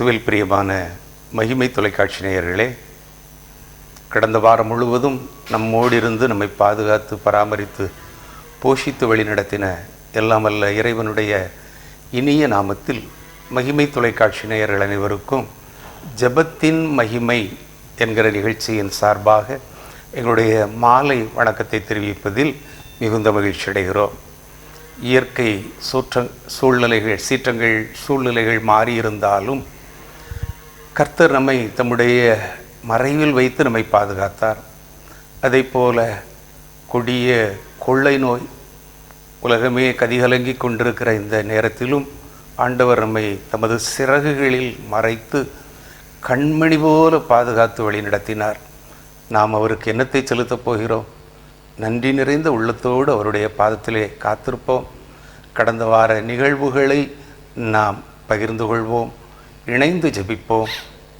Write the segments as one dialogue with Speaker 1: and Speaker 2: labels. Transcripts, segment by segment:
Speaker 1: கிறிஸ்துவில் பிரியமான மகிமை தொலைக்காட்சி நேயர்களே, கடந்த வாரம் முழுவதும் நம்மோடு இருந்து நம்மை பாதுகாத்து பராமரித்து போஷித்து வழிநடத்தின எல்லாம் வல்ல இறைவனுடைய இனிய நாமத்தில் மகிமை தொலைக்காட்சி நேயர்கள் அனைவருக்கும் ஜெபத்தின் மகிமை என்கிற நிகழ்ச்சியின் சார்பாக எங்களுடைய மாலை வணக்கத்தை தெரிவிப்பதில் மிகுந்த மகிழ்ச்சி அடைகிறோம். இயற்கை சூழ்நிலைகள் மாறியிருந்தாலும் கர்த்தர் நம்மை தம்முடைய மறைவில் வைத்து நம்மை பாதுகாத்தார். அதை போல கொடிய கொள்ளை நோய் உலகமே கதிகலங்கி கொண்டிருக்கிற இந்த நேரத்திலும் ஆண்டவர் நம்மை தமது சிறகுகளில் மறைத்து கண்மணி போல பாதுகாத்து வழி நடத்தினார். நாம் அவருக்கு என்னத்தை செலுத்தப் போகிறோம்? நன்றி நிறைந்த உள்ளத்தோடு அவருடைய பாதத்திலே காத்திருப்போம். கடந்த வார நிகழ்வுகளை நாம் பகிர்ந்து கொள்வோம், இணைந்து ஜெபிப்போம்,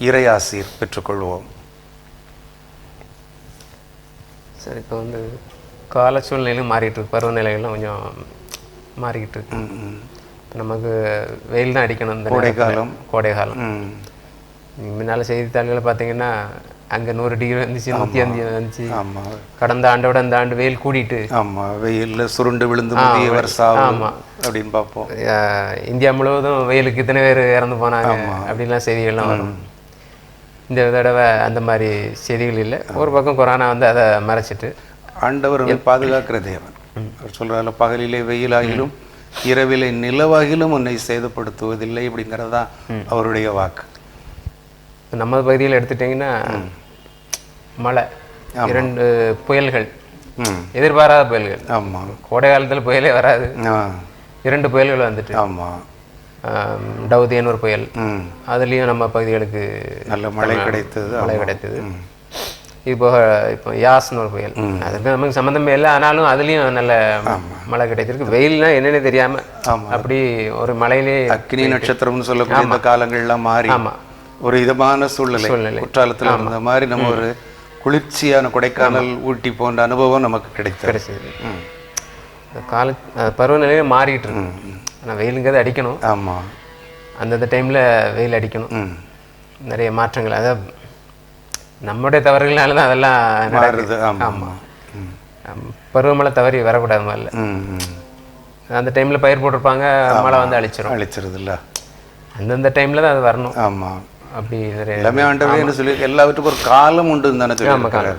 Speaker 1: இறையாசீர் பெற்றுக்கொள்வோம்.
Speaker 2: சரி, இப்போ கால சூழ்நிலையும் மாறிட்டு இருக்கு, பருவநிலைகள்லாம் கொஞ்சம் மாறிக்கிட்டு இருக்கு. இப்போ நமக்கு வெயில் தான் அடிக்கணும். இந்த கோடை காலம் முன்னால் செய்தித்தாள்களை பார்த்தீங்கன்னா அங்கே 100 டிகிரி வந்துச்சு, 105 வந்துச்சு. ஆமாம், கடந்த ஆண்டோட இந்த ஆண்டு வெயில் கூடிட்டு
Speaker 1: வெயிலில் சுருண்டு விழுந்து முதிய வருஷம் ஆமாம் அப்படின்னு பார்ப்போம்.
Speaker 2: இந்தியா முழுவதும் வெயிலுக்கு இத்தனை பேர் இறந்து போனாங்க அப்படின்லாம் செய்திகள்லாம் வரும். இந்த தடவை அந்த மாதிரி செய்திகள் இல்லை. ஒரு பக்கம் கொரோனா அதை மறைச்சிட்டு
Speaker 1: ஆண்டவர் பாதுகாக்கிற தேவன். அவர் சொல்கிறாங்க, பகலிலே வெயிலாகிலும் இரவிலே நிலவாகிலும் உன்னை சேதப்படுத்துவதில்லை அப்படிங்கிறது தான் அவருடைய வாக்கு.
Speaker 2: நம்ம பகுதியில் எடுத்துட்டிங்கன்னா மழை, 2 புயல்கள், எதிர்பாராத புயல்கள். ஆமாம், கோடை காலத்தில் புயலே வராது, 2 புயல்கள் வந்துட்டு. ஆமாம், டவுதியன் ஒரு புயல், அதுலேயும் நம்ம பகுதிகளுக்கு
Speaker 1: நல்ல மழை கிடைத்தது.
Speaker 2: இப்போ யாஸ்னு ஒரு புயல், அதுக்கு நமக்கு சம்மந்தமே இல்லை, ஆனாலும் அதுலேயும் நல்ல மழை கிடைத்திருக்கு. வெயில்னா என்னென்னு தெரியாமல் அப்படி ஒரு மழையிலே
Speaker 1: அக்னி நட்சத்திரம்னு சொல்லக்கூடிய இந்த காலங்கள்லாம் மாறி ஒரு இதமான சூழ்நிலை குற்றாலத்தில் இருந்த மாதிரி நம்ம ஒரு குளிர்ச்சியான கொடைக்கானல், ஊட்டி போன்ற அனுபவம் நமக்கு கிடைச்சது.
Speaker 2: பருவநிலையே மாறிட்டு இருக்கு. ஆனால் வெயிலுங்கிறது அடிக்கணும். ஆமாம், அந்தந்த டைமில் வெயில் அடிக்கணும். நிறைய மாற்றங்கள், அதாவது நம்முடைய தவறுகளால தான் அதெல்லாம் நடக்குது. ஆமாம், பருவமழை தவறி வரக்கூடாது. முதல்ல அந்த டைமில் பயிர் போட்டிருப்பாங்க, மழை அழிச்சிருது இல்லை, அந்தந்த டைமில் தான் அது வரணும். ஆமாம், அப்படி
Speaker 1: எல்லாமே ஆண்டவரே சொல்லி எல்லாத்துக்கும் ஒரு காலம் உண்டு தானே சொல்லி.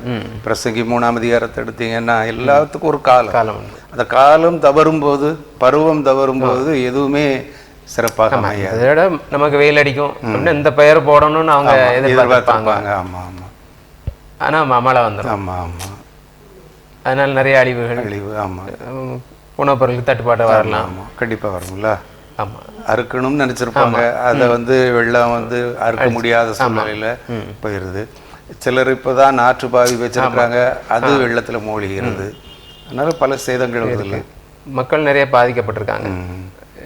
Speaker 1: பிரசங்கி 3ஆம் அதிகாரத்தை எடுத்தீங்கன்னா எல்லாத்துக்கும் ஒரு காலம் உண்டு. அந்த காலம் தவறும் போது, பருவம் தவறும் போது எதுவுமே சிறப்பாக
Speaker 2: அதோட நமக்கு வெயில் அடிக்கும் அப்படின்னா இந்த பயிர் போடணும்னு அவங்க எதிர்பார்ப்பாங்க.
Speaker 1: ஆமாம் ஆமாம்,
Speaker 2: ஆனால் மழை வந்துடும்.
Speaker 1: ஆமாம் ஆமாம்,
Speaker 2: அதனால நிறைய அழிவு.
Speaker 1: ஆமாம்,
Speaker 2: உணவுப் பொருளுக்கு தட்டுப்பாடு வரலாம்.
Speaker 1: ஆமாம், கண்டிப்பாக வரும்ல.
Speaker 2: ஆமாம்,
Speaker 1: அறுக்கணும்னு நினச்சிருப்பாங்க, அதை வெள்ளம் அறுக்க முடியாத சூழ்நிலையில் போயிடுது. சிலர் இப்போ தான் நாற்றுப்பாவி வச்சிருக்காங்க, அது வெள்ளத்தில் மூழ்கிறது. அதனால பல சேதங்கள் வருது.
Speaker 2: மக்கள் நிறைய பாதிக்கப்பட்டிருக்காங்க.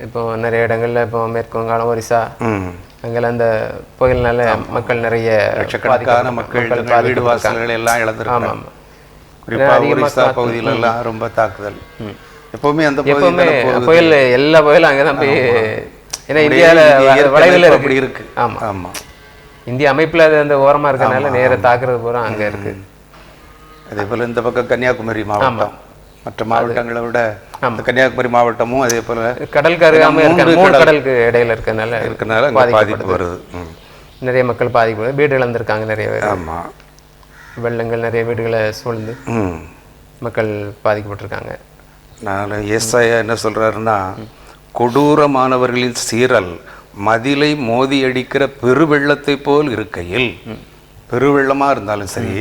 Speaker 2: இப்போ நிறைய இடங்கள்ல இப்போ மேற்கு வங்காளம், ஒரிசா, அங்கெல்லாம் அந்த புயல்னால மக்கள் நிறைய
Speaker 1: லட்சக்கணக்கான மக்கள் வீடு வாசல்கள் எல்லாம் இழந்திருக்காங்க. குறிப்பாக ஒரிசா பகுதியிலெல்லாம் ரொம்ப தாக்குதல். எப்பவுமே அந்த
Speaker 2: புயல், எல்லா புயலும் அங்கதான் போய், ஏன்னா இந்தியாவில் வளைவில் இருக்கு. ஆமா ஆமா, இந்திய அமைப்புல அது அந்த ஓரமா இருக்கனால நேர தாக்குறது பூரா அங்க இருக்கு.
Speaker 1: அதே போல இந்த பக்கம் கன்னியாகுமரி மாவட்டம், மற்ற மாவட்டங்களை விட கன்னியாகுமரி மாவட்டமும் அதே போல
Speaker 2: கடலுக்கு அருகாம கடலுக்கு இடையில இருக்கனால
Speaker 1: பாதிப்பு வருது.
Speaker 2: நிறைய மக்கள் பாதிப்பு, வீடு இழந்திருக்காங்க நிறைய பேர்.
Speaker 1: ஆமா,
Speaker 2: வெள்ளங்கள் நிறைய வீடுகளை சூழ்ந்து மக்கள் பாதிக்கப்பட்டிருக்காங்க.
Speaker 1: நான் ஏசாயா என்ன சொல்கிறாருன்னா, கொடூரமானவர்களின் சீரல் மதிலை மோதி அடிக்கிற பெருவெள்ளத்தை போல் இருக்கையில், பெருவெள்ளமாக இருந்தாலும் சரி,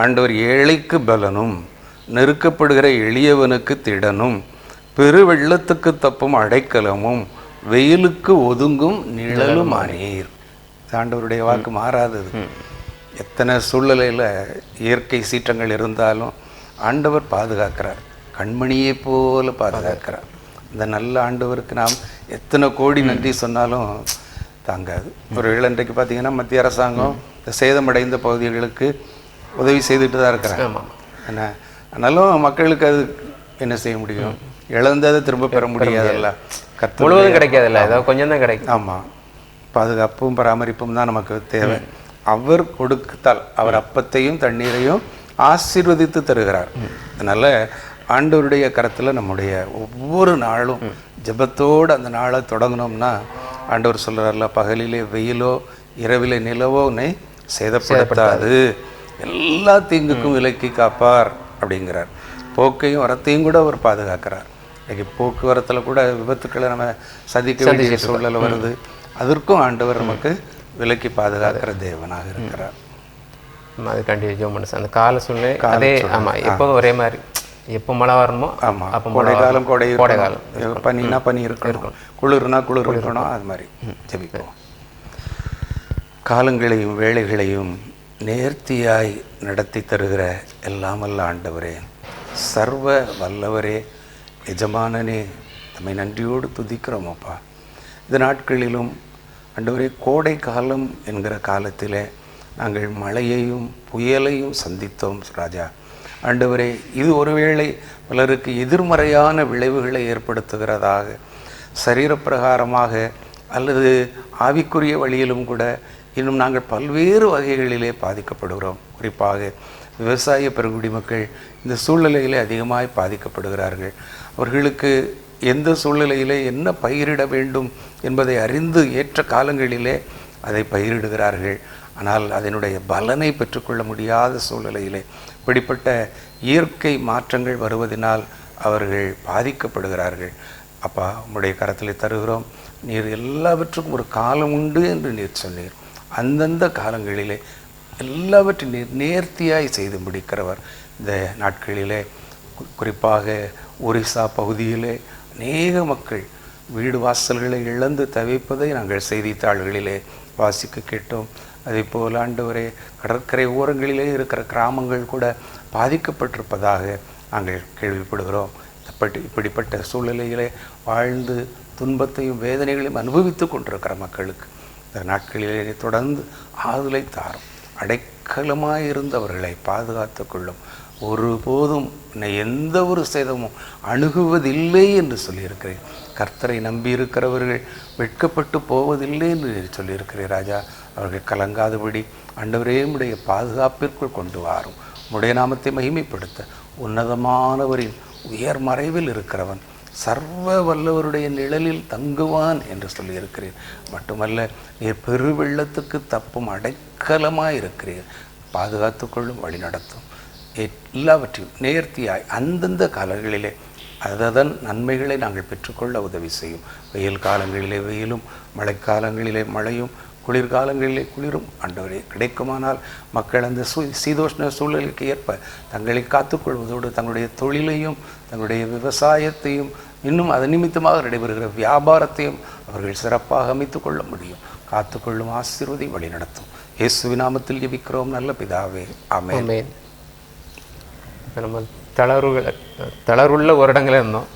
Speaker 1: ஆண்டவர் ஏழைக்கு பலனும் நெருக்கப்படுகிற எளியவனுக்கு திடனும் பெருவெள்ளத்துக்கு தப்பும் அடைக்கலமும் வெயிலுக்கு ஒதுங்கும் நிழலும் ஆனீர். ஆண்டவருடைய வாக்கு மாறாதது. எத்தனை சூழ்நிலையில் இயற்கை சீற்றங்கள் இருந்தாலும் ஆண்டவர் பாதுகாக்கிறார், கண்மணியை போல பாதுகாக்கிறார். இந்த நல்ல ஆண்டவருக்கு நாம் எத்தனை கோடி நன்றி சொன்னாலும் தாங்காது. ஒரு இன்றைக்கு பார்த்தீங்கன்னா மத்திய அரசாங்கம் இந்த சேதமடைந்த பகுதிகளுக்கு உதவி செய்துட்டு தான் இருக்கிறாங்க. என்ன ஆனாலும் மக்களுக்கு அது என்ன செய்ய முடியும்? இழந்ததை திரும்ப பெற முடியாதுல்ல,
Speaker 2: முழுவதும் கிடைக்காதுல்ல, ஏதோ கொஞ்சம் தான் கிடைக்கும்.
Speaker 1: ஆமாம், பாதுகாப்பும் பராமரிப்பும் தான் நமக்கு தேவை. அவர் கொடுத்தால் அவர் அப்பத்தையும் தண்ணீரையும் ஆசீர்வதித்து தருகிறார். அதனால் ஆண்டவருடைய கரத்தில் நம்முடைய ஒவ்வொரு நாளும் ஜெபத்தோடு அந்த நாளை தொடங்கினோம்னா, ஆண்டவர் சொல்கிறார்ல, பகலிலே வெயிலோ இரவிலே நிலவோ உன்னை சேதப்படுத்தாது, எல்லா தீங்குக்கும் விலக்கி காப்பார் அப்படிங்கிறார். போக்கையும் வரத்தையும் கூட அவர் பாதுகாக்கிறார். இன்னைக்கு போக்குவரத்தில் கூட விபத்துக்களை நம்ம சந்திக்க வேண்டிய சூழல் வருது. அதற்கும் ஆண்டவர் நமக்கு விலக்கி பாதுகாக்கிற தேவனாக இருக்கிறார்.
Speaker 2: அதுக்காண்டி ஜெபம் பண்ண அந்த கால சூழ்நிலை அதே. ஆமாம், எப்போதும் ஒரே மாதிரி, எப்போ மழை வரணுமோ
Speaker 1: ஆமாம், அப்போ கோடை காலம் கோடை காலம், பனினா பனி இருக்கணும், குளிர்னா குளிர் இருக்கணும். அது மாதிரி ஜெபிப்போம். காலங்களையும் வேளைகளையும் நேர்த்தியாய் நடத்தி தருகிற எல்லாமல்ல ஆண்டவரே, சர்வ வல்லவரே, எஜமானனே, நம்மை நன்றியோடு துதிக்கிறோமப்பா. இந்த நாட்களிலும் ஆண்டவரே, கோடை காலம் என்கிற காலத்திலே நாங்கள் மழையையும் புயலையும் சந்தித்தோம் ராஜா. ஆண்டவரே, இது ஒருவேளை பலருக்கு எதிர்மறையான விளைவுகளை ஏற்படுத்துகிறதாக, சரீரப்பிரகாரமாக அல்லது ஆவிக்குரிய வழியிலும் கூட இன்னும் நாங்கள் பல்வேறு வகைகளிலே பாதிக்கப்படுகிறோம். குறிப்பாக விவசாய பெருங்குடி மக்கள் இந்த சூழ்நிலையிலே அதிகமாய் பாதிக்கப்படுகிறார்கள். அவர்களுக்கு எந்த சூழ்நிலையிலே என்ன பயிரிட வேண்டும் என்பதை அறிந்து ஏற்ற காலங்களிலே அதை பயிரிடுகிறார்கள். ஆனால் அதனுடைய பலனை பெற்றுக்கொள்ள முடியாத சூழ்நிலையிலே இப்படிப்பட்ட இயற்கை மாற்றங்கள் வருவதனால் அவர்கள் பாதிக்கப்படுகிறார்கள். அப்பா, உம்முடைய கரத்தில் தருகிறோம். நீர் எல்லாவற்றுக்கும் ஒரு காலம் உண்டு என்று நீர் சொன்னீர். அந்தந்த காலங்களிலே எல்லாவற்றையும் நீர் நேர்த்தியாய் செய்து முடிக்கிறவர். இந்த நாட்களிலே குறிப்பாக ஒரிசா பகுதியிலே அநேக மக்கள் வீடு வாசல்களை இழந்து தவிப்பதை நாங்கள் செய்தித்தாள்களிலே வாசிக்க கேட்டோம். அதே போல் ஆண்டவரே, கடற்கரை ஓரங்களிலே இருக்கிற கிராமங்கள் கூட பாதிக்கப்பட்டிருப்பதாக நாங்கள் கேள்விப்படுகிறோம். இப்படிப்பட்ட சூழ்நிலையிலே வாழ்ந்து துன்பத்தையும் வேதனைகளையும் அனுபவித்து கொண்டிருக்கிற மக்களுக்கு இந்த நாட்களிலே தொடர்ந்து ஆறுதலை தாரும். அடைக்கலமாயிருந்தவர்களை பாதுகாத்து கொள்ளும். ஒருபோதும் என்னை எந்த ஒரு சேதமும் அணுகுவதில்லை என்று சொல்லியிருக்கிறேன். கர்த்தரை நம்பியிருக்கிறவர்கள் வெட்கப்பட்டு போவதில்லை என்று சொல்லியிருக்கிறேன் ராஜா. அவர்கள் கலங்காதபடி ஆண்டவரே உம்முடைய பாதுகாப்பிற்குள் கொண்டு வாரும். உம்முடைய நாமத்தை மகிமைப்படுத்த உன்னதமானவரின் உயர் மறைவில் இருக்கிறவன் சர்வ வல்லவருடைய நிழலில் தங்குவான் என்று சொல்லியிருக்கிறேன். மட்டுமல்ல, நீர் பெருவெள்ளத்துக்கு தப்பும் அடைக்கலமாய் இருக்கிறீர். பாதுகாத்து கொள்ளும், வழி நடத்தும். எல்லாவற்றையும் நேர்த்தியாய் அந்தந்த காலங்களிலே அதன் நன்மைகளை நாங்கள் பெற்றுக்கொள்ள உதவி செய்யும். வெயில் காலங்களிலே வெயிலும், மழைக்காலங்களிலே மழையும், குளிர்காலங்களிலே குளிரும் ஆண்டவரே கிடைக்குமானால் மக்கள் அந்த சீதோஷ்ண சூழலுக்கு ஏற்ப தங்களை காத்துக்கொள்வதோடு தங்களுடைய தொழிலையும் தங்களுடைய விவசாயத்தையும் இன்னும் அது நிமித்தமாக நடைபெறுகிற வியாபாரத்தையும் அவர்கள் சிறப்பாக அமைத்துக் கொள்ள முடியும். காத்துக்கொள்ளும், ஆசீர்வதி, வழி நடத்தும். இயேசுவின் நாமத்தில் ஜெபிக்கிறோம் நல்ல பிதாவே, ஆமென்.
Speaker 2: நம்ம தளர்வுள்ள ஒரு இடங்களே இருந்தோம்.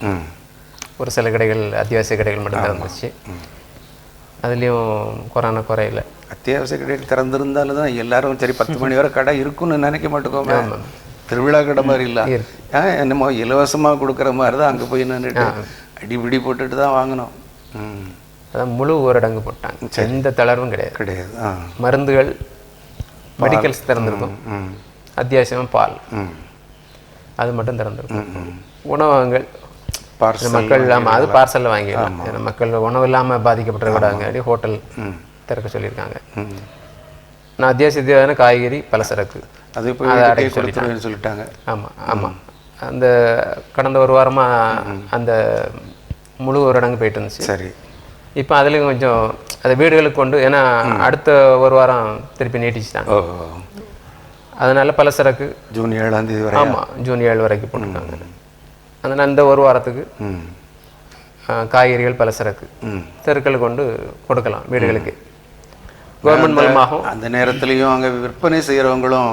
Speaker 2: ஒரு சில கடைகள், அத்தியாவசிய கடைகள் மட்டும்தான் இருந்துச்சு. அதுலேயும் கொரோனா குறையில.
Speaker 1: அத்தியாவசிய கடைகள் திறந்திருந்தாலும் தான் எல்லாரும் சரி 10 மணி வரை கடை இருக்குன்னு நினைக்க மாட்டோமே. திருவிழா கடை மாதிரி இல்லை, என்னமோ இலவசமாக கொடுக்குற மாதிரி தான் அங்கே போய் நின்றுட்டு அடிபிடி போட்டுட்டு தான் வாங்கினோம்.
Speaker 2: அதான் முழு ஊரடங்கு போட்டாங்க. எந்த தளர்வும் கிடையாது. மருந்துகள், மெடிக்கல்ஸ் திறந்திருக்கும். அத்தியாவசியமாக பால் அது மட்டும் திறந்திருக்கும். உணவகங்கள் மக்கள் அது பார்சலில் வாங்கிடலாம். மக்கள் உணவு இல்லாமல் பாதிக்கப்பட்டிருக்காங்க. ஹோட்டல் திறக்க சொல்லியிருக்காங்க. நான் அத்தியாவசிய காய்கறி, பலசரக்கு
Speaker 1: அது சொல்லிட்டாங்க.
Speaker 2: ஆமாம். அந்த கடந்த ஒரு வாரமாக அந்த முழு ஊரடங்கு போயிட்டு இருந்துச்சு. சரி, இப்போ அதுலேயும் கொஞ்சம் அதை வீடுகளுக்கு கொண்டு, ஏன்னா அடுத்த ஒரு வாரம் திருப்பி நீட்டிச்சுட்டாங்க. அதனால பலசரக்கு
Speaker 1: ஜூன் 7ஆம் தேதி வரை.
Speaker 2: ஆமாம், ஜூன் 7 வரைக்கும் போட்டிருக்காங்க. அதனால் இந்த ஒரு வாரத்துக்கு காய்கறிகள், பலசரக்கு தெருக்கள் கொண்டு கொடுக்கலாம் வீடுகளுக்கு. கவர்மெண்ட் மூலமாகவும் அந்த
Speaker 1: நேரத்துலையும் அங்கே விற்பனை செய்கிறவங்களும்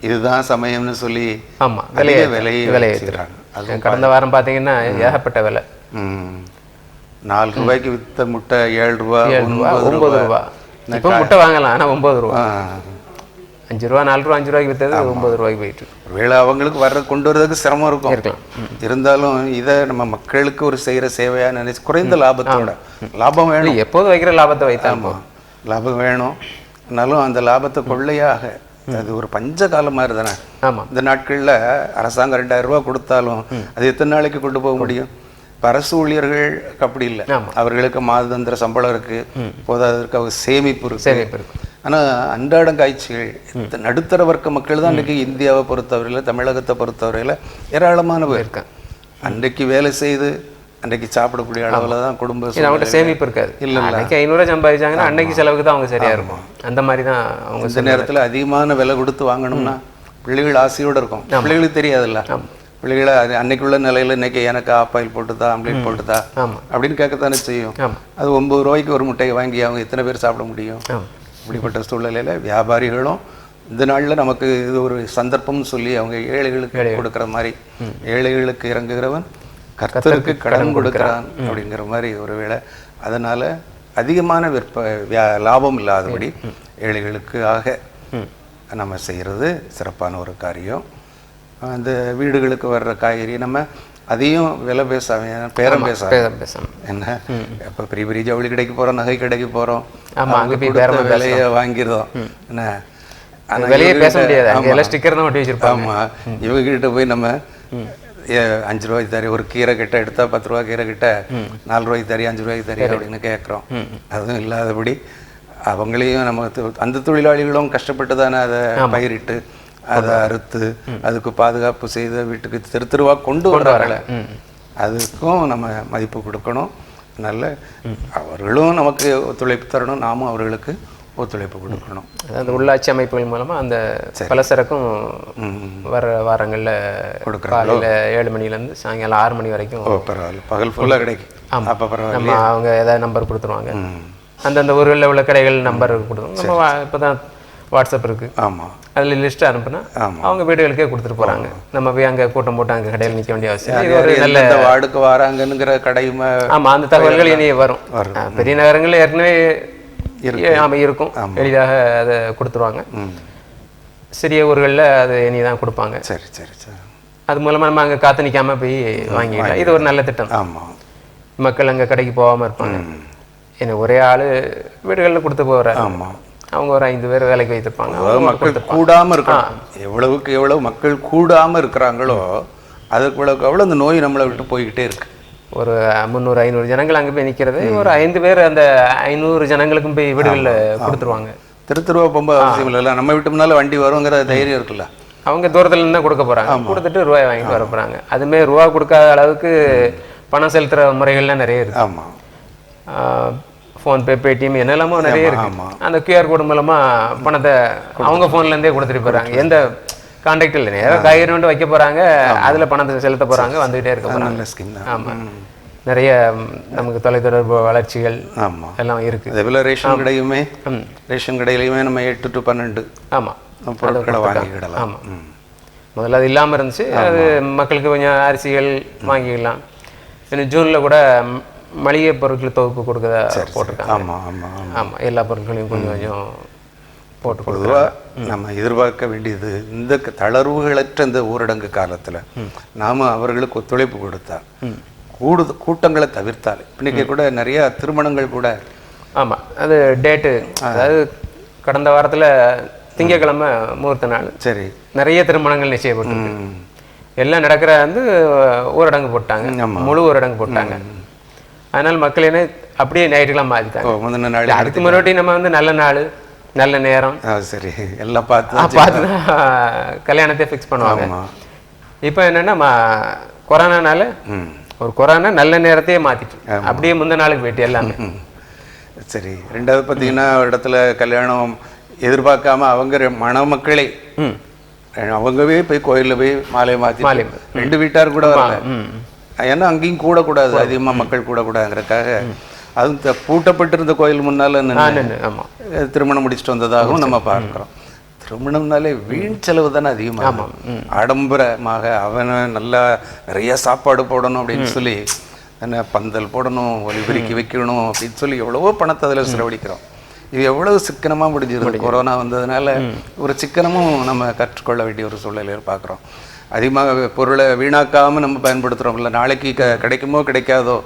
Speaker 1: இதுதான் சமயம்னு சொல்லி
Speaker 2: ஆமாம் விலையை ஏற்றுறாங்க. கடந்த வாரம் பார்த்தீங்கன்னா ஏகப்பட்ட விலை.
Speaker 1: 4 ரூபாய்க்கு விற்ற முட்டை 7 ரூபா,
Speaker 2: 9 ரூபா. இப்போ முட்டை வாங்கலாம், ஆனால் 9 ரூபா. 5 ரூபா, 4 ரூபா, 5 ரூபாய்க்கு விற்றது 9 ரூபாய்க்கு போயிட்டு.
Speaker 1: ஒருவேளை அவங்களுக்கு கொண்டு வரதுக்கு சிரமம் இருக்கும். இருந்தாலும் இதை நம்ம மக்களுக்கு ஒரு செய்கிற சேவையாக நினைச்சு குறைந்த லாபத்தோட, லாபம் வேணும்,
Speaker 2: எப்போதும் வைக்கிற லாபத்தை வைத்தாலும்
Speaker 1: லாபம் வேணும், ஆனாலும் அந்த லாபத்தை கொள்ளையாக, அது ஒரு பஞ்ச காலம் மாதிரி தானே. இந்த நாட்களில் அரசாங்கம் 2000 ரூபா கொடுத்தாலும் அது எத்தனை நாளைக்கு கொண்டு போக முடியும்? இப்போ அரசு ஊழியர்கள் அப்படி இல்லை, அவர்களுக்கு மாதாந்திர சம்பளம் இருக்கு, போதாதற்கு அவங்க சேமிப்பு இருக்கு. ஆனால் அன்றாடம் காய்ச்சிகள் நடுத்தர வர்க்க மக்கள் தான் இன்றைக்கி இந்தியாவை பொறுத்தவரையில், தமிழகத்தை பொறுத்தவரையில் ஏராளமானவர் இருக்காங்க. அன்றைக்கு வேலை செய்து அன்றைக்கு சாப்பிடக்கூடிய அளவில் தான் குடும்ப
Speaker 2: அவங்கள்ட்ட சேமிப்பு இருக்காது. இல்லை அன்றைக்கி 500 சம்பாதிச்சாங்கன்னா அன்னைக்கு செலவுக்கு தான் அவங்க சரியாக இருக்கும். அந்த மாதிரி தான் அவங்க
Speaker 1: இந்த நேரத்தில் அதிகமான விலை கொடுத்து வாங்கணும்னா பிள்ளைகள் ஆசையோடு இருக்கும். பிள்ளைகளுக்கு தெரியாதுல்ல, பிள்ளைகளை அன்னைக்குள்ள நிலையில் இன்னைக்கு எனக்கு ஆப்பாயில் போட்டுதா, ஆம்லேட் போட்டுதா அப்படின்னு கேட்கத்தானே செய்யும். அது 9 ரூபாய்க்கு ஒரு முட்டையை வாங்கி அவங்க எத்தனை பேர் சாப்பிட முடியும்? இப்படிப்பட்ட சூழ்நிலையில் வியாபாரிகளும் இந்த நாளில் நமக்கு இது ஒரு சந்தர்ப்பம்னு சொல்லி அவங்க ஏழைகளுக்கு கொடுக்குற மாதிரி, ஏழைகளுக்கு இறங்குகிறவன் கர்த்தருக்கு கடன் கொடுக்குறான் அப்படிங்கிற மாதிரி ஒரு வேளை. அதனால் அதிகமான லாபம் இல்லாதபடி ஏழைகளுக்காக நம்ம செய்கிறது சிறப்பான ஒரு காரியம். அந்த வீடுகளுக்கு வர்ற காய்கறி நம்ம அதையும் விலை பேசாம பேரம் பேசாம என்ன, இப்போ பெரிய பெரிய ஜவுளி கடைக்கு போகிறோம், நகை கடைக்கு போகிறோம், விலையை வாங்கிடுறோம் என்ன, ஆமாம் இவங்ககிட்ட போய் நம்ம 5 ரூபாய்க்கு தரி, ஒரு கீரை கிட்ட எடுத்தால் 10 ரூபா கீரை கிட்ட 4 ரூபாய்க்கு தரி, 5 ரூபாய்க்கு தரி அப்படின்னு கேட்குறோம். அதுவும் இல்லாதபடி அவங்களையும் நம்ம அந்த தொழிலாளிகளும் கஷ்டப்பட்டு தானே அதை பயிரிட்டு அதை அறுத்து அதுக்கு பாதுகாப்பு செய்து வீட்டுக்கு தெருவாக கொண்டு வர்றாங்கள, அதுக்கும் நம்ம மதிப்பு கொடுக்கணும். நல்ல அவர்களும் நமக்கு ஒத்துழைப்பு தரணும், நாமும் அவர்களுக்கு ஒத்துழைப்பு கொடுக்கணும்.
Speaker 2: அந்த உள்ளாட்சி அமைப்புகள் மூலமாக அந்த பலசரக்கும் வர வாரங்களில் கொடுக்குறாங்க. 7 மணிலேருந்து சாயங்காலம் 6 மணி வரைக்கும்.
Speaker 1: பரவாயில்ல, பகல் ஃபுல்லாக கிடைக்கும். ஆமாம், அப்போ பரவாயில்ல.
Speaker 2: நம்ம அவங்க ஏதாவது நம்பர் கொடுத்துருவாங்க, அந்தந்த ஊர்களில் உள்ள கடைகள் நம்பர் கொடுத்துருவோம். நம்ம இப்போ தான் வாட்ஸ்அப் இருக்குது, ஆமாம், அதில் லிஸ்ட்டு அனுப்புனா அவங்க வீடுகளுக்கே கொடுத்துட்டு போகிறாங்க. நம்ம போய் அங்கே கூட்டம் போட்டு அங்கே கடையில் நிற்க வேண்டிய அவசியம். இது ஒரு நல்ல
Speaker 1: வார்டுக்கு வராங்கங்கிற கடையுமே.
Speaker 2: ஆமாம், அந்த தகவல்கள் இனி வரும். பெரிய நகரங்களில் ஏற்கனவே இருக்கும், எளிதாக அதை கொடுத்துருவாங்க. சிறிய ஊர்களில் அது இனி தான் கொடுப்பாங்க.
Speaker 1: சரி சரி சரி.
Speaker 2: அது மூலமாக நம்ம அங்கே காத்து நிற்காம போய் வாங்கிக்கலாம். இது ஒரு நல்ல திட்டம்.
Speaker 1: ஆமாம்,
Speaker 2: மக்கள் அங்கே கடைக்கு போகாமல் இருப்பாங்க. ஏன்னா ஒரே ஆள் வீடுகளில் கொடுத்து போகிறாரு. ஆமாம், அவங்க ஒரு 5 பேர் வேலைக்கு வைத்திருப்பாங்க.
Speaker 1: மக்கள் கூடாமல் இருக்காங்க. எவ்வளவுக்கு எவ்வளவு மக்கள் கூடாமல் இருக்கிறாங்களோ அதுக்கு எவ்வளோ இந்த நோய் நம்மளை விட்டு போய்கிட்டே இருக்கு.
Speaker 2: ஒரு 300-500 ஜனங்கள் அங்கே போய் நிற்கிறது, ஒரு 5 பேர் அந்த 500 ஜனங்களுக்கும் போய் வீடுகளில் கொடுத்துருவாங்க.
Speaker 1: திருவா போகும்போது அவசியம் இல்லை, நம்ம வீட்டு முன்னால் வண்டி வருங்கிற தைரியம் இருக்குல்ல.
Speaker 2: அவங்க தூரத்துல இருந்தால் கொடுக்க போகிறாங்க, கொடுத்துட்டு ரூபாய் வாங்கிட்டு வர போகிறாங்க. அதுமாரி ரூபா கொடுக்காத அளவுக்கு பணம் செலுத்துகிற முறைகள்லாம் நிறைய இருக்குது.
Speaker 1: ஆமாம்,
Speaker 2: ஃபோன்பே, பேடிஎம் என்னெல்லாமோ நிறைய இருக்கு. அந்த கியூஆர் கோடு மூலமாக பணத்தை அவங்க ஃபோன்லேருந்தே கொடுத்துட்டு போகிறாங்க. எந்த கான்டாக்ட் இல்லை, நேராக காய்கறி வந்து வைக்க போகிறாங்க, அதில் பணத்தை செலுத்த போகிறாங்க, வந்துகிட்டே இருக்க போகிறாங்க. ஆமாம், நிறைய நமக்கு தொலைத்தொடர்பு வளர்ச்சிகள் எல்லாம் இருக்குது.
Speaker 1: ரேஷன் கடையுமே, ரேஷன் கடையிலையுமே நம்ம 8 to 12 பொருட்களை வாங்கிக்கிடலாம்.
Speaker 2: ஆமாம், முதல்ல அது இல்லாமல் இருந்துச்சு, அது மக்களுக்கு கொஞ்சம் அரிசிகள் வாங்கிக்கலாம். இன்னும் ஜூனில் கூட மளிகை பொருட்கள் தொகுப்பு கொடுக்கறதா போட்டிருக்காங்க.
Speaker 1: ஆமாம் ஆமாம்
Speaker 2: ஆமாம், எல்லா பொருட்களையும் கொஞ்சம் கொஞ்சம் போட்டு
Speaker 1: பொதுவாக நம்ம எதிர்பார்க்க வேண்டியது இந்த தளர்வுகளற்ற இந்த ஊரடங்கு காலத்தில் நாம் அவர்களுக்கு ஒத்துழைப்பு கொடுத்தா, கூட்டங்களை தவிர்த்தால். இன்றைக்கி கூட நிறையா திருமணங்கள் கூட.
Speaker 2: ஆமாம், அது டேட்டு, அதாவது கடந்த வாரத்தில் திங்கக்கிழமை முகூர்த்த நாள். சரி, நிறைய திருமணங்கள் நிச்சயப்பட்டு எல்லாம் நடக்கிற வந்து ஊரடங்கு போட்டாங்க, முழு ஊரடங்கு போட்டாங்க. அதனால் மக்கள் என்ன அப்படியே ஞாயிற்றுக்கிழமை மாற்றிட்டாங்க. அதுக்கு முன்னாடி நம்ம வந்து நல்ல நாள் நல்ல நேரம்
Speaker 1: சரி எல்லாம் பார்த்து
Speaker 2: தான் கல்யாணத்தை ஃபிக்ஸ் பண்ணுவாங்க. இப்போ என்னென்னா கொரோனானால ஒரு கொரோனா நல்ல நேரத்தையே மாற்றிட்டு அப்படியே முந்தின நாளுக்கு போயிட்டு எல்லாமே.
Speaker 1: சரி, ரெண்டாவது பார்த்தீங்கன்னா ஒரு இடத்துல கல்யாணம் எதிர்பார்க்காம அவங்க மணமக்களே அவங்கவே போய் கோயிலில் போய் மாலையை மாற்றி 2 வீட்டார் கூட வரல. ஏன்னா அங்கேயும் கூடக்கூடாது, அதிகமாக மக்கள் கூடக்கூடாதுங்கிறதுக்காக அதுவும் பூட்டப்பட்டிருந்த கோயில் முன்னால் திருமணம் முடிச்சுட்டு வந்ததாகவும் நம்ம பார்க்குறோம். திருமணம்னாலே வீண் செலவு தானே அதிகமாக. ஆடம்பரமாக அவனை நல்லா நிறைய சாப்பாடு போடணும் அப்படின்னு சொல்லி என்ன பந்தல் போடணும், ஒலிபெருக்கி வைக்கணும் அப்படின்னு சொல்லி எவ்வளவோ பணத்தை அதில் செலவழிக்கிறோம். இது எவ்வளவு சிக்கனமாக முடிஞ்சிருக்கு. கொரோனா வந்ததுனால ஒரு சிக்கனமும் நம்ம கற்றுக்கொள்ள வேண்டிய ஒரு சூழ்நிலையில் பார்க்குறோம். அதிகமாக பொருளை வீணாக்காமல் நம்ம பயன்படுத்துகிறோம். இல்லை நாளைக்கு கிடைக்குமோ கிடைக்காதோ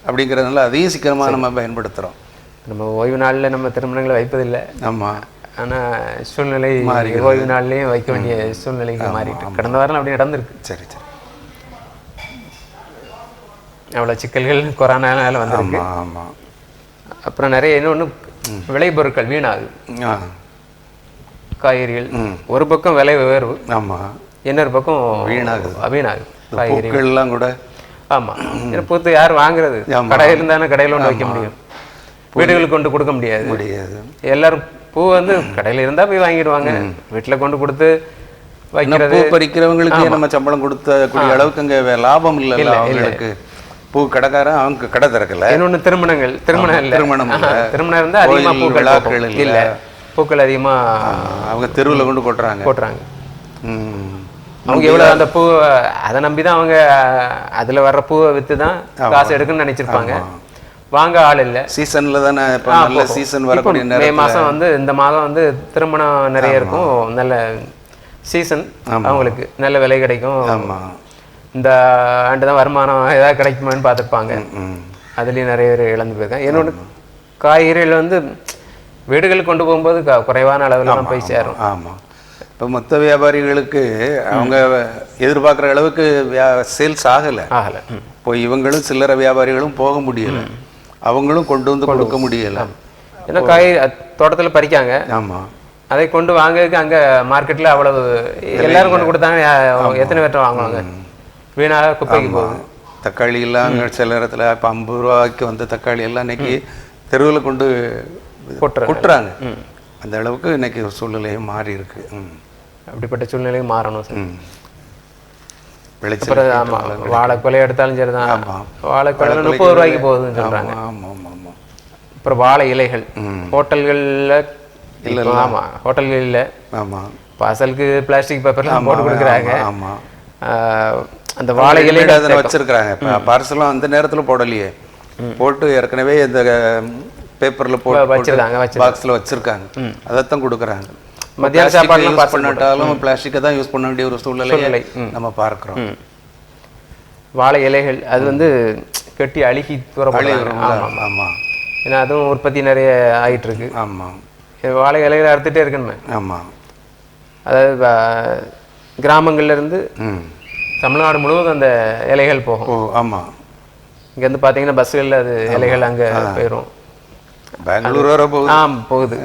Speaker 1: அப்படிங்கிறதுனால அதையும் சிக்கனமாக நம்ம பயன்படுத்துகிறோம்.
Speaker 2: நம்ம ஓய்வு நாளில் நம்ம திருமணங்களை வைப்பதில்லை.
Speaker 1: ஆமாம்.
Speaker 2: ஆனால் சூழ்நிலை ஓய்வு நாள்லேயும் வைக்க வேண்டிய சூழ்நிலைக்கு மாறிட்டு கடந்த வாரம் அப்படி நடந்திருக்கு.
Speaker 1: சரி சரி.
Speaker 2: அவ்வளோ சிக்கல்கள் கொரோனால வந்துருக்கு.
Speaker 1: ஆமாம்.
Speaker 2: அப்புறம் நிறைய இன்னொன்று விளைபொருட்கள் வீணாகுது. காய்கறிகள் ஒரு பக்கம் விலை உயர்வு,
Speaker 1: ஆமாம்,
Speaker 2: இன்னொரு பக்கம்
Speaker 1: வீணாகுது.
Speaker 2: காய்கறிகள்லாம் கூட. ஆமாம், ஏன்னா பூத்து யார் வாங்குறது? கடை இருந்தானே கடையில் கொண்டு வைக்க முடியும், வீடுகளுக்கு கொண்டு கொடுக்க முடியாது. எல்லாரும் பூ வந்து கடையில் இருந்தால் போய் வாங்கிடுவாங்க, வீட்டில் கொண்டு கொடுத்து வைக்கிறது.
Speaker 1: பூ பறிக்கிறவங்களுக்கு நம்ம சம்பளம் கொடுத்தக்கூடிய அளவுக்கு அங்கே லாபம் இல்லை அவங்களுக்கு. பூ கடைக்காரன் அவங்க கடை திறக்கல.
Speaker 2: இன்னொன்று திருமணம் இருந்தால் அதிகமாக பூக்கள் இல்லை, பூக்கள் அதிகமாக
Speaker 1: அவங்க தெருவில் கொண்டு கொட்டுறாங்க.
Speaker 2: அவங்க எவ்வளோ அந்த பூ அதை நம்பி தான் அவங்க அதில் வர்ற பூவை விற்று தான் காசு எடுக்குன்னு நினச்சிருப்பாங்க. வாங்க ஆள் இல்லை.
Speaker 1: சீசனில் தானே இப்போ நல்ல சீசன் வரக்கூடிய
Speaker 2: மே மாதம் வந்து இந்த மாதம் வந்து திருமணம் நிறைய இருக்கும், நல்ல சீசன், அவங்களுக்கு நல்ல விலை கிடைக்கும்.
Speaker 1: ஆமாம்,
Speaker 2: இந்த ஆண்டு தான் வருமானம் ஏதாவது கிடைக்குமான்னு பார்த்துருப்பாங்க. அதுலேயும் நிறைய பேர் இழந்து போயிருக்காங்க. என்னோட காய்கறிகள் வந்து வீடுகளுக்கு கொண்டு போகும்போது குறைவான அளவில் தான் போய் சேரும்.
Speaker 1: ஆமாம். இப்போ மொத்த வியாபாரிகளுக்கு அவங்க எதிர்பார்க்குற அளவுக்கு சேல்ஸ் ஆகலை. இப்போ இவங்களும் சில்லறை வியாபாரிகளும் போக முடியலை, அவங்களும் கொண்டு வந்து கொடுக்க முடியலை.
Speaker 2: ஏன்னா காய் தோட்டத்தில் பறிக்காங்க.
Speaker 1: ஆமாம்,
Speaker 2: அதை கொண்டு வாங்கிறதுக்கு அங்கே மார்க்கெட்டில் அவ்வளவு எல்லாரும் கொண்டு கொடுத்தாங்க, எத்தனை பேர்ட்ட வாங்குவாங்க? வீணாக குப்பைக்கு போகுது.
Speaker 1: தக்காளி எல்லாம் சில இடத்துல இப்போ 50 ரூபாய்க்கு வந்த தக்காளி எல்லாம் இன்னைக்கு தெருவில் கொண்டு கொட்டுறாங்க. அந்த அளவுக்கு இன்னைக்கு சூழ்நிலையும் மாறி இருக்கு.
Speaker 2: அப்படிப்பட்ட சூழ்நிலையும் மாறணும் சார். விளைச்சல். ஆமாம், வாழைக்கொலை எடுத்தாலும் சரி தான், வாழைக்கொலை 30 ரூபாய்க்கு போகுதுன்னு சொல்கிறாங்க. அப்புறம் வாழை இலைகள் ஹோட்டல்களில் இல்லை. ஆமாம், ஹோட்டல்களில்
Speaker 1: ஆமாம்,
Speaker 2: வாசலுக்கு பிளாஸ்டிக் பேப்பர்லாம் போட்டு கொடுக்குறாங்க.
Speaker 1: ஆமாம்,
Speaker 2: அந்த வாழை இலைகள்
Speaker 1: அதில் வச்சுருக்குறாங்க. இப்போ பார்சலும் அந்த நேரத்தில் போடலையே, போட்டு ஏற்கனவே இந்த பேப்பரில் போட்டு வச்சுருக்காங்க, பாக்ஸில் வச்சுருக்காங்க, அதைத்தான் கொடுக்குறாங்க.
Speaker 2: மத்தியான சாப்பாடு
Speaker 1: யூஸ் பண்ணாட்டாலும் பிளாஸ்டிக்கை தான் யூஸ் பண்ண வேண்டிய ஒரு சூழ்நிலை நம்ம பார்க்குறோம்.
Speaker 2: வாழை இலைகள் அது வந்து கட்டி அழுகி தூரப்படுறாங்க. ஆமாம் ஆமாம், ஏன்னா அதுவும் உற்பத்தி நிறைய ஆகிட்டு இருக்கு.
Speaker 1: ஆமாம்,
Speaker 2: வாழை இலைகளை அறுத்துட்டே இருக்கணுமே.
Speaker 1: ஆமாம்,
Speaker 2: அதாவது கிராமங்கள்லேருந்து தமிழ்நாடு முழுவதும் அந்த இலைகள் போகும்.
Speaker 1: ஆமாம்,
Speaker 2: இங்கேருந்து பார்த்தீங்கன்னா பஸ்ஸுகளில் அது இலைகள் அங்கே போயிடும்.
Speaker 1: பெங்களூர் வர போகுது.
Speaker 2: போகுது.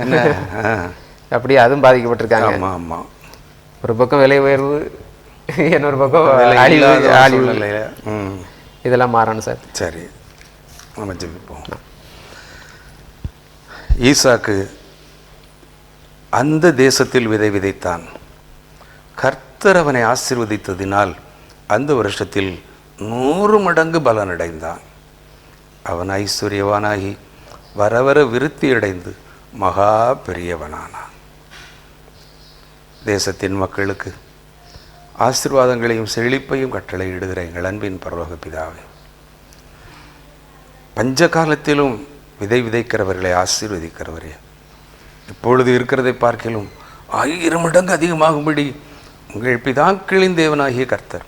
Speaker 2: அப்படியே அதுவும் பாதிக்கப்பட்டிருக்காங்க.
Speaker 1: ஆமாம் ஆமாம்,
Speaker 2: ஒரு பக்கம் விலை உயர்வு, இன்னொரு பக்கம் இதெல்லாம் மாறணும் சார்.
Speaker 1: சரி, நம்ம ஜெபிப்போம். ஈசாக்கு அந்த தேசத்தில் விதை விதைத்தான். கர்த்தர் அவனை ஆசீர்வதித்ததினால் அந்த வருஷத்தில் 100 மடங்கு பலனடைந்தான். அவன் ஐஸ்வர்யவானாகி வர வர விருத்தி அடைந்து மகா பெரியவனானான். தேசத்தின் மக்களுக்கு ஆசீர்வாதங்களையும் செழிப்பையும் கட்டளையிடுகிற எங்கள் அன்பின் பரலோக பிதாவே, பஞ்ச காலத்திலும் விதை விதைக்கிறவர்களை ஆசீர்வதிக்கிறவரே, இப்பொழுது இருக்கிறதை பார்க்கிலும் 1000 மடங்கு அதிகமாகும்படி உங்கள் பிதாக்களின் தேவனாகிய கர்த்தர்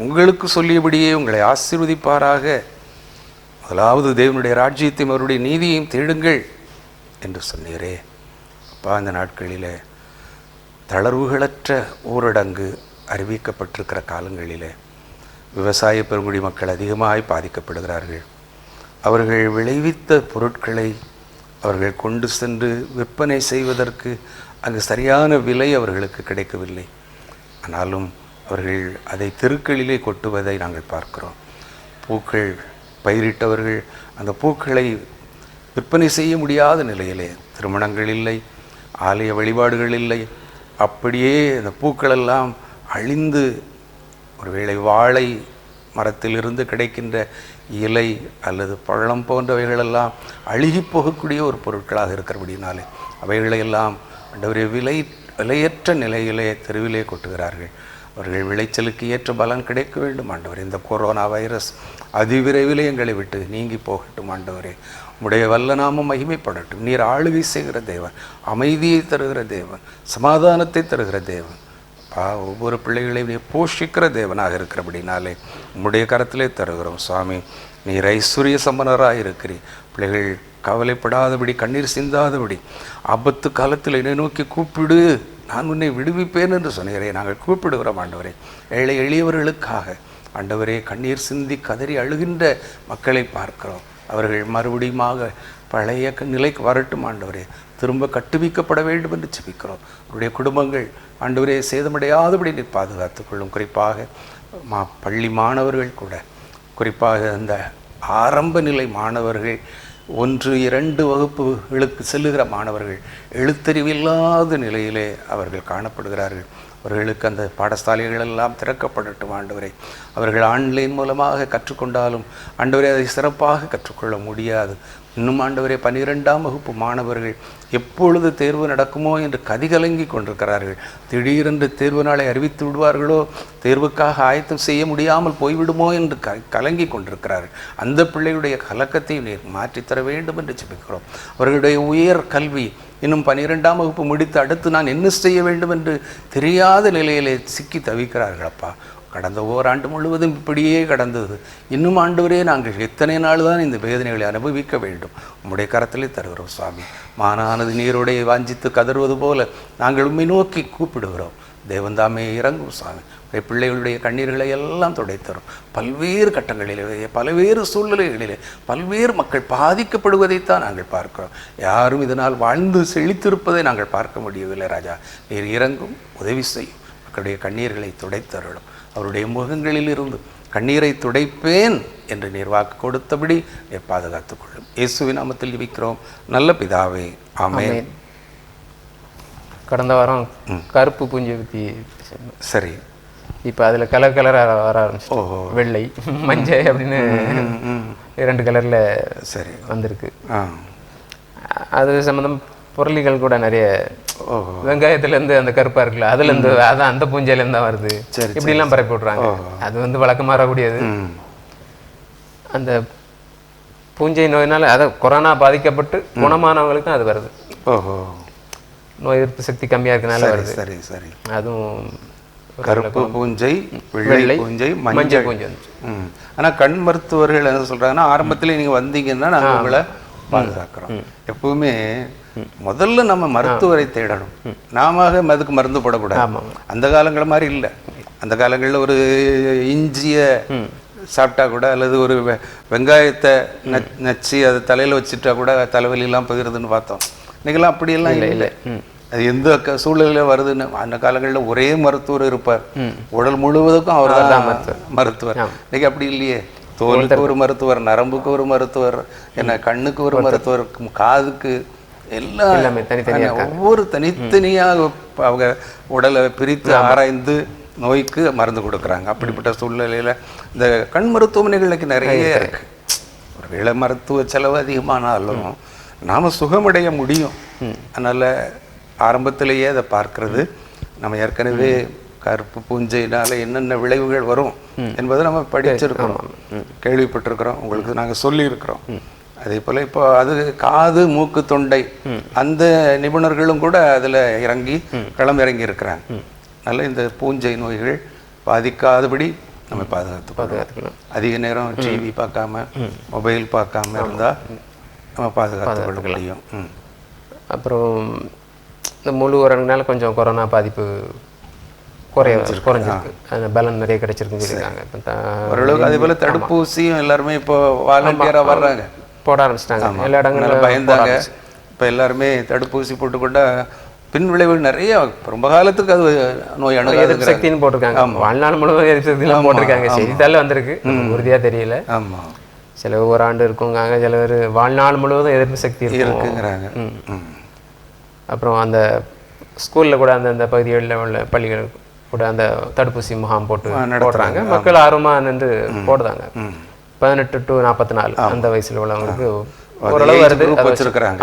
Speaker 1: உங்களுக்கு சொல்லியபடியே உங்களை ஆசீர்வதிப்பாராக. முதலாவது தேவனுடைய ராஜ்யத்தையும் அவருடைய நீதியையும் தேடுங்கள் என்று சொன்னீரே அப்பா. அந்த நாட்களில் தளர்வுகளற்ற ஊரடங்கு அறிவிக்கப்பட்டிருக்கிற காலங்களில் விவசாய பெருங்குடி மக்கள் அதிகமாய் பாதிக்கப்படுகிறார்கள். அவர்கள் விளைவித்த பொருட்களை அவர்கள் கொண்டு சென்று விற்பனை செய்வதற்கு அங்கு சரியான விலை அவர்களுக்கு கிடைக்கவில்லை. ஆனாலும் அவர்கள் அதை தெருக்களிலே கொட்டுவதை நாங்கள் பார்க்கிறோம். பூக்கள் பயிரிட்டவர்கள் அந்த பூக்களை விற்பனை செய்ய முடியாத நிலையிலே, திருமணங்கள் இல்லை, ஆலய வழிபாடுகள் இல்லை, அப்படியே அந்த பூக்களெல்லாம் அழிந்து, ஒருவேளை வாழை மரத்திலிருந்து கிடைக்கின்ற இலை அல்லது பழம் போன்றவைகளெல்லாம் அழுகி போகக்கூடிய ஒரு பொருட்களாக இருக்கிறபடினாலே அவைகளையெல்லாம் ஆண்டவரே விலையற்ற நிலையிலே தெருவிலே கொட்டுகிறார்கள். அவர்கள் விளைச்சலுக்கு ஏற்ற பலன் கிடைக்க வேண்டும் ஆண்டவரே. இந்த கொரோனா வைரஸ் அதிவிரைவிலே எங்களை விட்டு நீங்கி போகட்டும் ஆண்டவரே. உடைய வல்ல நாமம் மகிமைப்படட்டும். நீர் ஆளுகை செய்கிற தேவன், அமைதியை தருகிற தேவன், சமாதானத்தை தருகிற தேவன். ஒவ்வொரு பிள்ளைகளையும் நீ போஷிக்கிற தேவனாக இருக்கிறபடினாலே உம்முடைய கரத்திலே தருகிறோம் சுவாமி. நீர் ஐஸ்வர்ய சம்பனராக இருக்கிறீர். பிள்ளைகள் கவலைப்படாதபடி, கண்ணீர் சிந்தாதபடி, ஆபத்து காலத்தில் என்னை நோக்கி கூப்பிடு, நான் உன்னை விடுவிப்பேன் என்று சொன்னீரே. நாங்கள் கூப்பிடுகிறோம் ஆண்டவரே, ஏழை எளியவர்களுக்காக. ஆண்டவரே, கண்ணீர் சிந்தி கதறி அழுகின்ற மக்களை பார்க்கிறோம். அவர்கள் மறுபடியுமாக பழைய நிலைக்கு வரட்டும் ஆண்டவரே, திரும்ப கட்டுவிக்கப்பட வேண்டும் என்று ஜெபிக்கிறோம். அவருடைய குடும்பங்கள் ஆண்டவரே சேதமடையாதபடி நீர் பாதுகாத்துக்கொள்ளும். குறிப்பாக பள்ளி மாணவர்கள் கூட, குறிப்பாக அந்த ஆரம்ப நிலை மாணவர்கள், 1, 2 வகுப்புகளுக்கு செல்லுகிற மாணவர்கள் எழுத்தறிவில்லாத நிலையிலே அவர்கள் காணப்படுகிறார்கள். அவர்களுக்கு அந்த பாடசாலைகள் எல்லாம் திறக்கப்படட்டும் ஆண்டவரே. அவர்கள் ஆன்லைன் மூலமாக கற்றுக்கொண்டாலும் ஆண்டவரே அதை சிறப்பாக கற்றுக்கொள்ள முடியாது. இன்னும் ஆண்டவரே 12ஆம் வகுப்பு மாணவர்கள் எப்பொழுது தேர்வு நடக்குமோ என்று கதிகலங்கி கொண்டிருக்கிறார்கள். திடீரென்று தேர்வு நாளை அறிவித்து விடுவார்களோ, தேர்வுக்காக ஆயத்தம் செய்ய முடியாமல் போய்விடுமோ என்று கலங்கி கொண்டிருக்கிறார்கள். அந்த பிள்ளையுடைய கலக்கத்தை நீர் மாற்றித்தர வேண்டும் என்று ஜெபிக்கிறோம். அவர்களுடைய உயர் கல்வி இன்னும் 12ஆம் வகுப்பு முடித்து அடுத்து நான் என்ன செய்ய வேண்டும் என்று தெரியாத நிலையிலே சிக்கி தவிக்கிறார்கள். அப்பா, கடந்த ஓராண்டு முழுவதும் இப்படியே கடந்தது. இன்னும் ஆண்டவரே, நாங்கள் எத்தனை நாள் தான் இந்த வேதனைகளை அனுபவிக்க வேண்டும்? உம்முடைய கரத்திலே தருகிறோம் சுவாமி. மானானது நீரோடைய வாஞ்சித்து கதறுவது போல நாங்கள் உம்மை நோக்கி கூப்பிடுகிறோம். தேவந்தாமே இறங்கும் சுவாமி. பிள்ளைகளுடைய கண்ணீர்களை எல்லாம் துடைத்தரும். பல்வேறு கட்டங்களிலே, பல்வேறு சூழ்நிலைகளிலே பல்வேறு மக்கள் பாதிக்கப்படுவதைத்தான் நாங்கள் பார்க்கிறோம். யாரும் இதனால் வாழ்ந்து செழித்திருப்பதை நாங்கள் பார்க்க முடியவில்லை. ராஜா, நீர் இறங்கும், உதவி செய்யும். மக்களுடைய கண்ணீர்களை துடைத்தருளும். அவருடைய முகங்களிலிருந்து கண்ணீரை துடைப்பேன் என்று நீர் வாக்கு கொடுத்தபடி நீர் பாதுகாத்துக் கொள்ளும். இயேசுவின் நாமத்தில் ஜெபிக்கிறோம் நல்ல பிதாவே, ஆமென்.
Speaker 2: கடந்த வாரம் கருப்பு பூஞ்சை பற்றி,
Speaker 1: சரி,
Speaker 2: இப்போ அதில் கலர் கலராக வர ஆரம்பிச்சு, வெள்ளை மஞ்சள் அப்படின்னு 2 கலரில்
Speaker 1: சரி
Speaker 2: வந்திருக்கு. அது சம்மந்தம் பொருளிகள் கூட நிறைய, வெங்காயத்துலேருந்து அந்த கருப்பாக இருக்குல்ல, அதுலேருந்து அதான் அந்த பூஞ்சையிலேருந்து தான் வருது, இப்படிலாம் பரப்பி விட்றாங்க. அது வந்து வழக்கமாக வரக்கூடியது. அந்த பூஞ்சை நோயினால், அதை கொரோனா பாதிக்கப்பட்டு குணமானவங்களுக்கு தான் அது வருது. நோய் எதிர்ப்பு சக்தி கம்மியாக இருக்கனால வருது.
Speaker 1: சரி சரி.
Speaker 2: அதுவும்
Speaker 1: கருப்பு பூஞ்சை, வெள்ளை பூஞ்சை, மஞ்சள் பூஞ்சை. ஆனால் கண் மருத்துவர்கள் என்ன சொல்கிறாங்கன்னா, ஆரம்பத்தில் நீங்கள் வந்தீங்கன்னா நாங்கள் உங்களை பாதுகாக்கிறோம். எப்பவுமே முதல்ல நம்ம மருத்துவரை தேடணும். நாம அதுக்கு மருந்து போடக்கூடாது. அந்த காலங்கள் மாதிரி இல்லை. அந்த காலங்களில் ஒரு இஞ்சியை சாப்பிட்டா கூட, அல்லது ஒரு வெங்காயத்தை நச்சு அதை தலையில் வச்சுட்டா கூட தலைவலியெல்லாம் போகிறதுன்னு பார்த்தோம். இன்னைக்கெல்லாம் அப்படியெல்லாம் இல்லை. அது எந்த சூழ்நிலையில் வருதுன்னு. அந்த காலங்களில் ஒரே மருத்துவர் இருப்பார், உடல் முழுவதுக்கும் அவர் தான் மருத்துவர். இன்னைக்கு அப்படி இல்லையே. தோலுக்கு ஒரு மருத்துவர், நரம்புக்கு ஒரு மருத்துவர், என்ன கண்ணுக்கு ஒரு மருத்துவர், காதுக்கு, எல்லாம் ஒவ்வொரு தனித்தனியாக அவங்க உடலை பிரித்து ஆராய்ந்து நோய்க்கு மருந்து கொடுக்குறாங்க. அப்படிப்பட்ட சூழ்நிலையில் இந்த கண் மருத்துவமனைகளுக்கு நிறைய இருக்கு. ஒரு வேளை மருத்துவ செலவு அதிகமானாலும் நாம் சுகமடைய முடியும். அதனால் ஆரம்பத்திலேயே அதை பார்க்கறது. நம்ம ஏற்கனவே கருப்பு பூஞ்சையினால் என்னென்ன விளைவுகள் வரும் என்பதை நம்ம படிச்சிருக்கிறோம், கேள்விப்பட்டிருக்கிறோம், உங்களுக்கு நாங்கள் சொல்லியிருக்கிறோம். அதே போல் இப்போ அது காது, மூக்கு, தொண்டை, அந்த நிபுணர்களும் கூட அதில் இறங்கி களம் இறங்கி இருக்கிறாங்க. அதனால் இந்த பூஞ்சை நோய்கள் பாதிக்காதபடி நம்ம பாதுகாத்துக்கலாம். அதிக நேரம் டிவி பார்க்காம, மொபைல் பார்க்காம இருந்தால் நம்ம பாதுகாத்து கொள்ள முடியும்.
Speaker 2: அப்புறம் இந்த முழு ஊரடங்குனால கொஞ்சம் கொரோனா பாதிப்பு குறைஞ்சிருக்கு. அந்த பலன் நிறைய கிடைச்சிருக்குன்னு சொல்லியிருக்காங்க. இப்போ
Speaker 1: ஓரளவுக்கு அதே போல் தடுப்பூசியும் எல்லாருமே இப்போ வாலண்டியராக வர்றாங்க, போட ஆரம்பிச்சிட்டாங்க. எல்லா இடங்களும் பயந்தாங்க. இப்போ எல்லாருமே தடுப்பூசி போட்டுக்கொண்டா பின் விளைவுகள் நிறைய, ரொம்ப காலத்துக்கு அது நோய்
Speaker 2: எதிர்ப்பு சக்தின்னு போட்டிருக்காங்க. வாழ்நாள் முழுவதும் எதிர்ப்பு சக்திலாம் போட்டிருக்காங்க. செய்தித்தாள் வந்திருக்கு, உறுதியாக தெரியல.
Speaker 1: ஆமாம்,
Speaker 2: சில ஓராண்டு இருக்குங்காங்க, சில பேர் வாழ்நாள் முழுவதும் எதிர்ப்பு சக்தி
Speaker 1: இருக்குங்கிறாங்க.
Speaker 2: அப்புறம் அந்த ஸ்கூலில் கூட அந்த பகுதிகளில் உள்ள பள்ளிகள் கூட அந்த தடுப்பூசி முகாம் போடுறாங்க. மக்கள் ஆர்வமாக நின்று போடுறாங்க. 18 to 44 அந்த வயசில் உள்ளவங்களுக்கு ஓரளவு வருது.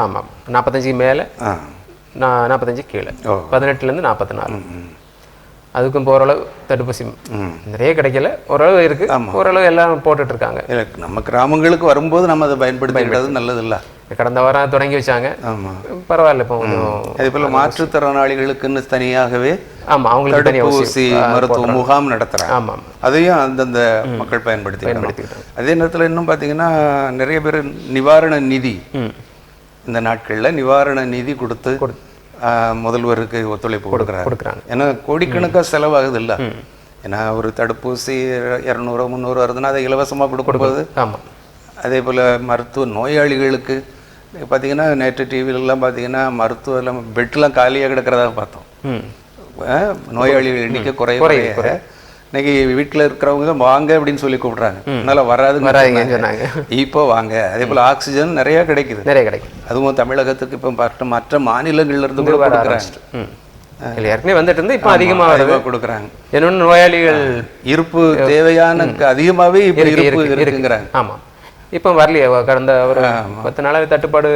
Speaker 2: ஆமாம், 45 மேலே, 45 கீழே, 18லேருந்து 44. அதுக்கும் ஓரளவு தடுப்பூசி நிறைய கிடைக்கல, ஓரளவு இருக்கு, ஓரளவு எல்லாம் போட்டுட்டு இருக்காங்க.
Speaker 1: நம்ம கிராமங்களுக்கு வரும்போது நம்ம அதை பயன்படுத்திக்கிறது நல்லது இல்லை.
Speaker 2: கடந்த வாரம் தொடங்கி வச்சாங்க. பரவாயில்ல. இப்போ
Speaker 1: அதே போல மாற்றுத்திறனாளிகளுக்குன்னு தனியாகவே
Speaker 2: அவங்களுக்கு
Speaker 1: தடுப்பூசி மருத்துவ முகாம் நடத்துறாங்க. ஆமாம், அதையும் அந்தந்த மக்கள் பயன்படுத்திக்கிட்டாங்க. அதே நேரத்தில் இன்னும் பார்த்தீங்கன்னா நிறைய பேர் நிவாரண நிதி இந்த நாட்களில் நிவாரண நிதி கொடுத்து முதல்வருக்கு ஒத்துழைப்பு கொடுக்குறாங்க. ஏன்னா கோடிக்கணக்காக செலவாகுது இல்லை. ஏன்னா ஒரு தடுப்பூசி 200 300 வருதுன்னா அதை இலவசமாக கொடுக்கும்போது, அதே போல் மருத்துவ நோயாளிகளுக்கு பார்த்தீங்கன்னா நேற்று டிவிலெலாம் பார்த்தீங்கன்னா மருத்துவ எல்லாம் பெட்லாம் காலியாக கிடக்கிறதா பார்த்தோம். நோயாளிகள் எண்ணிக்கை குறைய இன்னைக்கு வீட்டில் இருக்கிறவங்க வாங்க அப்படின்னு சொல்லி கூப்பிட்றாங்க. அதனால வராதுங்க சொன்னாங்க. இப்போ வாங்க. அதே போல் ஆக்சிஜன் நிறைய கிடைக்குது. அதுவும் தமிழகத்துக்கு இப்போ மற்ற மாநிலங்கள்ல இருந்து கூட கொடுக்குறாங்க.
Speaker 2: ஏற்கனவே வந்துட்டு இருந்து இப்போ அதிகமாக கொடுக்குறாங்க.
Speaker 1: என்னொன்று நோயாளிகள் இருப்பு தேவையான அதிகமாகவே இப்போ இருப்பு இருக்குங்கிறாங்க.
Speaker 2: ஆமாம், இப்போ வரலையே, கடந்த ஒரு 10 நாளாவே தட்டுப்பாடு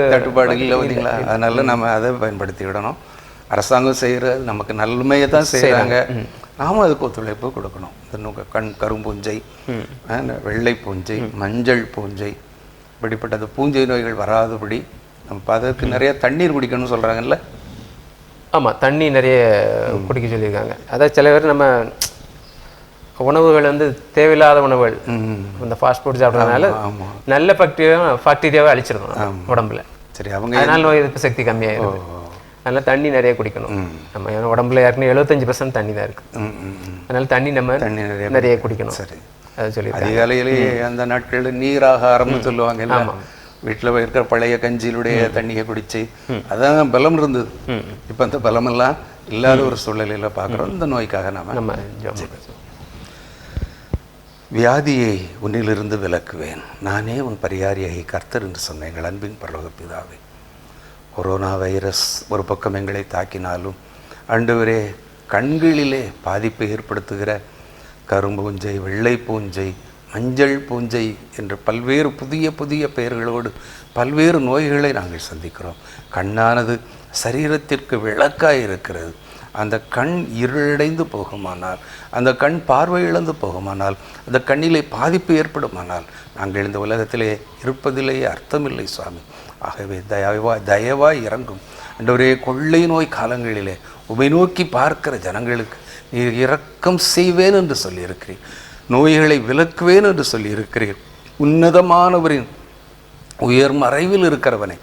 Speaker 1: இல்லை பார்த்தீங்களா. அதனால நம்ம அதை பயன்படுத்தி விடணும். அரசாங்கம் செய்கிறது நமக்கு நன்மையை தான் செய்கிறாங்க. நாமும் அதுக்கு ஒத்துழைப்பு கொடுக்கணும். இந்த கரும்பூஞ்சை, வெள்ளை பூஞ்சை, மஞ்சள் பூஞ்சை, இப்படிப்பட்ட அந்த பூஞ்சை நோய்கள் வராதபடி நம்ம அதற்கு நிறைய தண்ணீர் குடிக்கணும்னு சொல்கிறாங்கல்ல.
Speaker 2: ஆமாம், தண்ணி நிறைய குடிக்க சொல்லியிருக்காங்க. அதாவது சில பேர் நம்ம உணவுகள் வந்து தேவையில்லாத உணவுகள், இந்த ஃபாஸ்ட் ஃபுட் சாப்பிட்றதுனால நல்ல பாக்டீரியாவை அழிச்சிருக்கணும் உடம்புல. சரி, அவங்க அதனால நோய் எதிர்ப்பு சக்தி கம்மியாயிடும். அதனால தண்ணி நிறைய குடிக்கணும். நம்ம உடம்புல ஏற்கனவே 75% தண்ணி தான் இருக்கு. அதனால தண்ணி நிறைய குடிக்கணும். சரி, அதை சொல்லி
Speaker 1: அதிகாலையிலேயே அந்த நாட்களில் நீராகாரம்னு சொல்லுவாங்க. வீட்டில் இருக்கிற பழைய கஞ்சியிலுடைய தண்ணியை குடிச்சு அதான் பலம் இருந்தது. இப்போ அந்த பலமெல்லாம் இல்லாத ஒரு சூழ்நிலையில் பார்க்குறோம். இந்த நோய்க்காக நம்ம வியாதியை உன்னிலிருந்து விலக்குவேன், நானே உன் பரிகாரியாகி கர்த்தர் என்று சொன்ன எங்கள் அன்பின் பரலோக பிதாவே, கொரோனா வைரஸ் ஒரு பக்கம் எங்களை தாக்கினாலும் ஆண்டவரே, கண்களிலே பாதிப்பை ஏற்படுத்துகிற கரும்பூஞ்சை, வெள்ளை பூஞ்சை, மஞ்சள் பூஞ்சை என்று பல்வேறு புதிய புதிய பெயர்களோடு பல்வேறு நோய்களை நாங்கள் சந்திக்கிறோம். கண்ணானது சரீரத்திற்கு விளக்காய் இருக்கிறது. அந்த கண் இருளடைந்து போகுமானால், அந்த கண் பார்வை இழந்து போகுமானால், அந்த கண்ணிலே பாதிப்பு ஏற்படுமானால் நாங்கள் இந்த உலகத்திலே இருப்பதிலேயே அர்த்தமில்லை சுவாமி. ஆகவே தயவாய் இறங்கும் ஆண்டவரே. கொள்ளை நோய் காலங்களிலே உமை நோக்கி பார்க்கிற ஜனங்களுக்கு நீர் இரக்கம் செய்வேன் என்று சொல்லியிருக்கிறீர். நோய்களை விலக்குவேன் என்று சொல்லியிருக்கிறீர். உன்னதமானவரின் உயர் மறைவில் இருக்கிறவனை,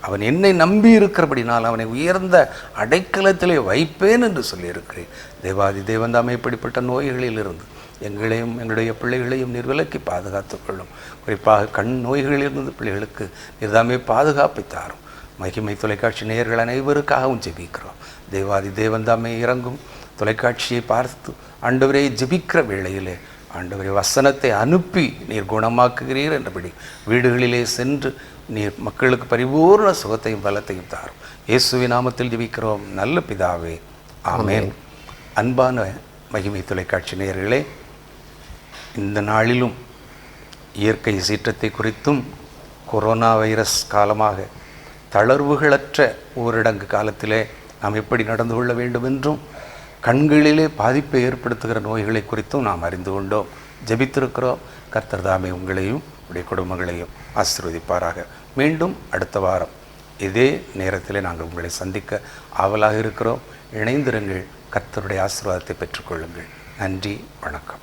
Speaker 1: அவன் என்னை நம்பி இருக்கிறபடினால் அவனை உயர்ந்த அடைக்கலத்திலே வைப்பேன் என்று சொல்லியிருக்கிறேன். தேவாதி தேவன் தாமே இப்படிப்பட்ட நோய்களிலிருந்து எங்களையும் எங்களுடைய பிள்ளைகளையும் நீர் விலக்கி பாதுகாத்துக் கொள்ளும். குறிப்பாக கண் நோய்களிலிருந்து பிள்ளைகளுக்கு நீர் தாமே பாதுகாப்பை தாரும். மகிமை தொலைக்காட்சி நேயர்கள் அனைவருக்காகவும் ஜெபிக்கிறோம். தேவாதி தேவன் தாமே இறங்கும். தொலைக்காட்சியை பார்த்து ஆண்டவரை ஜெபிக்கிற வேளையிலே ஆண்டவரை வசனத்தை அனுப்பி நீர் குணமாக்குகிறீர் என்றபடி வீடுகளிலே சென்று நீர் மக்களுக்கு பரிபூர்ண சுகத்தையும் பலத்தையும் தாரும். இயேசுவின் நாமத்தில் ஜெபிக்கிறோம் நல்ல பிதாவே, ஆமென். அன்பான மகிமை தொலைக்காட்சி நேயர்களே, இந்த நாளிலும் இயற்கை சீற்றத்தை குறித்தும் கொரோனா வைரஸ் காலமாக தளர்வுகளற்ற ஊரடங்கு காலத்திலே நாம் எப்படி நடந்து கொள்ள வேண்டும் என்றும் கண்களிலே பாதிப்பை ஏற்படுத்துகிற நோய்களை குறித்தும் நாம் அறிந்து கொண்டோம், ஜெபித்திருக்கிறோம். கர்த்தர் தாமே உங்களையும் உடைய குடும்பங்களையும் ஆசீர்வதிப்பாராக. மீண்டும் அடுத்த வாரம் இதே நேரத்திலே நாங்கள் உங்களை சந்திக்க ஆவலாக இருக்கிறோம். இணைந்திருங்கள். கர்த்தருடைய ஆசீர்வாதத்தை பெற்றுக்கொள்ளுங்கள். நன்றி, வணக்கம்.